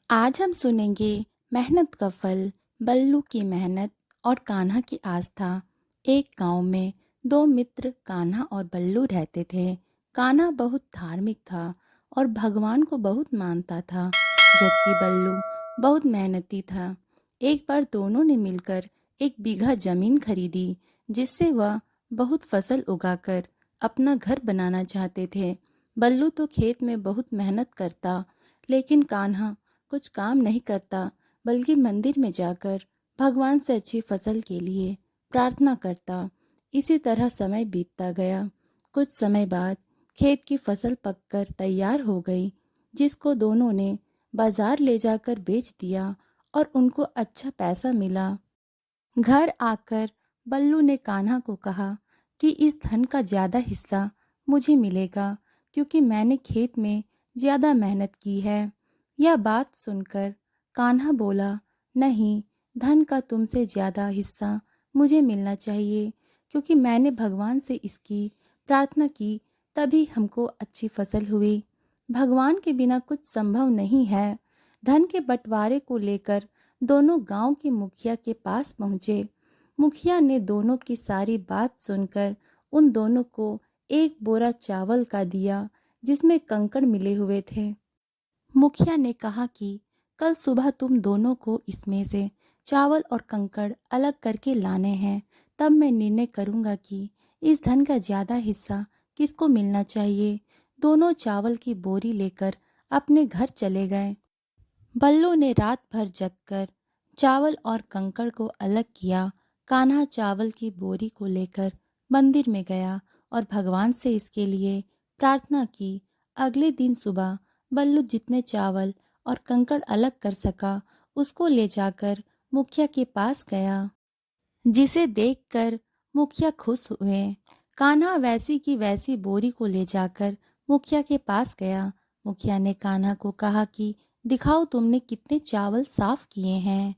आज हम सुनेंगे मेहनत का फल, बल्लू की मेहनत और कान्हा की आस्था। एक गांव में दो मित्र कान्हा और बल्लू रहते थे। कान्हा बहुत धार्मिक था और भगवान को बहुत मानता था, जबकि बल्लू बहुत मेहनती था। एक बार दोनों ने मिलकर 1 बीघा जमीन खरीदी, जिससे वह बहुत फसल उगाकर अपना घर बनाना चाहते थे। बल्लू तो खेत में बहुत मेहनत करता, लेकिन कान्हा कुछ काम नहीं करता, बल्कि मंदिर में जाकर भगवान से अच्छी फसल के लिए प्रार्थना करता। इसी तरह समय बीतता गया। कुछ समय बाद खेत की फसल पककर तैयार हो गई, जिसको दोनों ने बाजार ले जाकर बेच दिया और उनको अच्छा पैसा मिला। घर आकर बल्लू ने कान्हा को कहा कि इस धन का ज़्यादा हिस्सा मुझे मिलेगा, क्योंकि मैंने खेत में ज़्यादा मेहनत की है। यह बात सुनकर कान्हा बोला, नहीं, धन का तुमसे ज़्यादा हिस्सा मुझे मिलना चाहिए, क्योंकि मैंने भगवान से इसकी प्रार्थना की, तभी हमको अच्छी फसल हुई। भगवान के बिना कुछ संभव नहीं है। धन के बंटवारे को लेकर दोनों गांव के मुखिया के पास पहुंचे। मुखिया ने दोनों की सारी बात सुनकर उन दोनों को एक बोरा चावल का दिया, जिसमें कंकड़ मिले हुए थे। मुखिया ने कहा कि कल सुबह तुम दोनों को इसमें से चावल और कंकड़ अलग करके लाने हैं, तब मैं निर्णय करूंगा कि इस धन का ज़्यादा हिस्सा किसको मिलना चाहिए। दोनों चावल की बोरी लेकर अपने घर चले गए। बल्लू ने रात भर जगकर चावल और कंकड़ को अलग किया। कान्हा चावल की बोरी को लेकर मंदिर में गया और भगवान से इसके लिए प्रार्थना की। अगले दिन सुबह बल्लू जितने चावल और कंकड़ अलग कर सका, उसको ले जाकर मुखिया के पास गया, जिसे देखकर मुखिया खुश हुए। कान्हा वैसी की वैसी बोरी को ले जाकर मुखिया के पास गया। मुखिया ने कान्हा को कहा कि दिखाओ तुमने कितने चावल साफ किए हैं।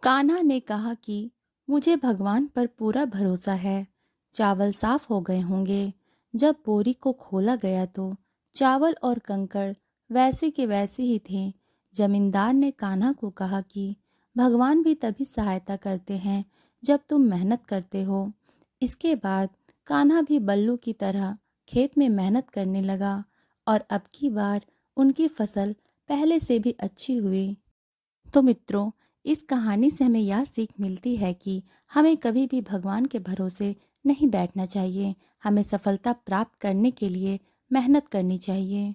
कान्हा ने कहा कि मुझे भगवान पर पूरा भरोसा है, चावल साफ हो गए होंगे। जब बोरी को खोला गया तो चावल और कंकड़ वैसे के वैसे ही थे। जमींदार ने कान्हा को कहा कि भगवान भी तभी सहायता करते हैं जब तुम मेहनत करते हो। इसके बाद कान्हा भी बल्लू की तरह खेत में मेहनत करने लगा और अब की बार उनकी फसल पहले से भी अच्छी हुई। तो मित्रों, इस कहानी से हमें यह सीख मिलती है कि हमें कभी भी भगवान के भरोसे नहीं बैठना चाहिए। हमें सफलता प्राप्त करने के लिए मेहनत करनी चाहिए।